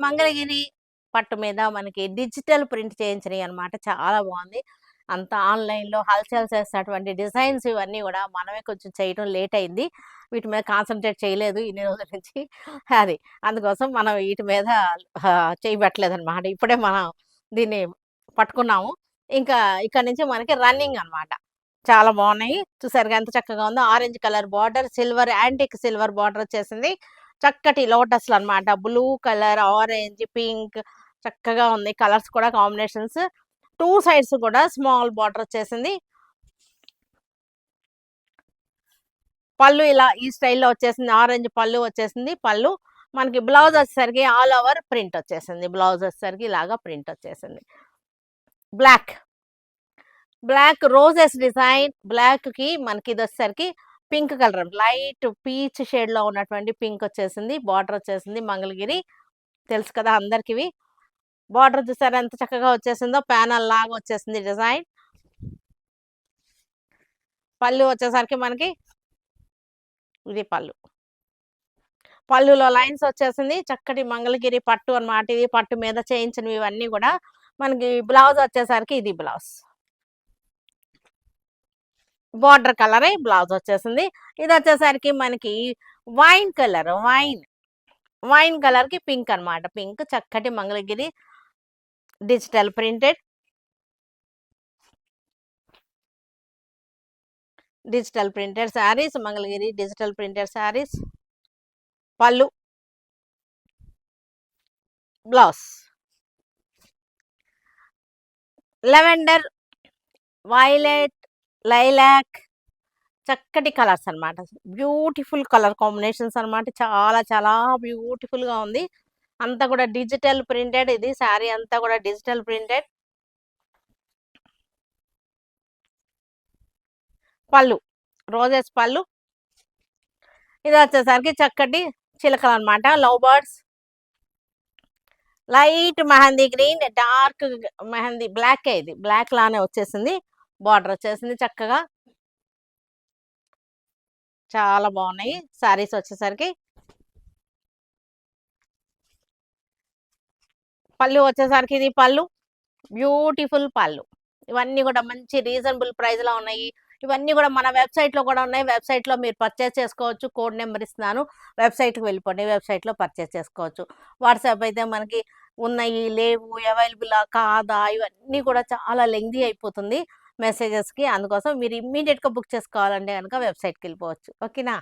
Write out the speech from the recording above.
మంగళగిరి పట్టు మీద మనకి డిజిటల్ ప్రింట్ చేయించినయి అనమాట. చాలా బాగుంది. అంతా ఆన్‌లైన్‌లో హల్చల్ చేసేటువంటి డిజైన్స్ ఇవన్నీ గూడా మనమే కొంచెం చేయటం లేట్ అయింది. వీటి మీద కాన్సంట్రేట్ చేయలేదు ఇన్ని రోజుల నుంచి. అది. అందుకోసం మనం వీటి మీద చెయ్యి పెట్టలేదనమాట. ఇప్పుడే మనం దీన్ని పట్టుకున్నాము. ఇంకా ఇక్కడి నుంచి మనకి రన్నింగ్ అనమాట. చాలా బాగున్నాయి. చూసారుగా ఎంత చక్కగా ఉందో. Orange colour border, silver antique silver border వచ్చేసింది. చక్కటి లోటస్‌లనమాట. బ్లూ కలర్, ఆరెంజ్, పింక్ చక్కగా ఉంది. కలర్స్ కూడా కాంబినేషన్స్. 2 సైడ్స్ కూడా స్మాల్ బార్డర్ వచ్చేసింది. పళ్ళు ఇలా ఈ స్టైల్‌లో వచ్చేసింది. ఆరెంజ్ పళ్ళు వచ్చేసింది. పళ్ళు మనకి బ్లౌజ్ వచ్చేసరికి ఆల్ ఓవర్ ప్రింట్ వచ్చేసింది. బ్లౌజ్ వచ్చేసరికి ఇలాగా ప్రింట్ వచ్చేసింది. బ్లాక్. Black roses design. బ్లాక్‌కి మనకి ఇదొచ్చేసరికి పింక్ కలర్ లైట్ పీచ్ షేడ్‌లో ఉన్నటువంటి పింక్ వచ్చేసింది. బార్డర్ వచ్చేసింది మంగళగిరి. తెలుసు కదా అందరికివి. బార్డర్ చూసారా ఎంత చక్కగా వచ్చేసిందో. ప్యానల్ లాగా వచ్చేసింది డిజైన్. పళ్ళు వచ్చేసరికి మనకి ఇది పళ్ళు. పళ్ళులో లైన్స్ వచ్చేసింది. చక్కటి మంగళగిరి పట్టు అన్నమాట. ఇది పట్టు మీద చేయించినవి ఇవన్నీ గూడా. మనకి బ్లౌజ్ వచ్చేసరికి ఇది బ్లౌజ్. బార్డర్ కలరే బ్లౌజ్ వచ్చేసింది. ఇదొచ్చేసరికి మనకి వైన్ కలర్. వైన్ కలర్‌కి పింక్ అన్నమాట. పింక్ చక్కటి Mangalagiri digital printed. Digital printed saris. Mangalagiri digital printed saris. పళ్ళు. బ్లౌజ్. లెవెండర్, వైలెట్, లైలాక్ చక్కటి కలర్స్ అన్నమాట. బ్యూటిఫుల్ కలర్ కాంబినేషన్స్ అన్నమాట. చాలా చాలా బ్యూటిఫుల్‌గా ఉంది. అంతా కూడా డిజిటల్ ప్రింటెడ్. ఇది శారీ అంతా కూడా డిజిటల్ ప్రింటెడ్. పళ్ళు. రోజెస్ పళ్ళు. ఇదొచ్చేసరికి చక్కటి చిలకలన్నమాట. Love birds. Light mehndi green, dark mehndi బ్లాకే ఇది. బ్లాక్ లానే వచ్చేసింది. బార్డర్ వచ్చేసింది చక్కగా. చాలా బాగున్నాయి శారీస్ వచ్చేసరికి. పళ్ళు వచ్చేసరికి ఇది పళ్ళు. బ్యూటిఫుల్ పళ్ళు. ఇవన్నీ కూడా మంచి రీజనబుల్ ప్రైస్‌లో ఉన్నాయి. ఇవన్నీ కూడా మన వెబ్‌సైట్‌లో కూడా ఉన్నాయి. వెబ్‌సైట్‌లో మీరు పర్చేజ్ చేసుకోవచ్చు. కోడ్ నంబర్ ఇస్తున్నాను. వెబ్‌సైట్‌కి వెళ్ళిపోండి. వెబ్‌సైట్‌లో పర్చేజ్ చేసుకోవచ్చు. వాట్సాప్ అయితే మనకి ఉన్నాయి, లేవు, అవైలబులా కాదా ఇవన్నీ కూడా చాలా లెంగ్తీ అయిపోతుంది మెసేజెస్‌కి. అందుకోసం మీరు ఇమ్మీడియేట్‌గా బుక్ చేసుకోవాలంటే గనుక వెబ్‌సైట్‌కి వెళ్ళిపోవచ్చు. ఓకేనా?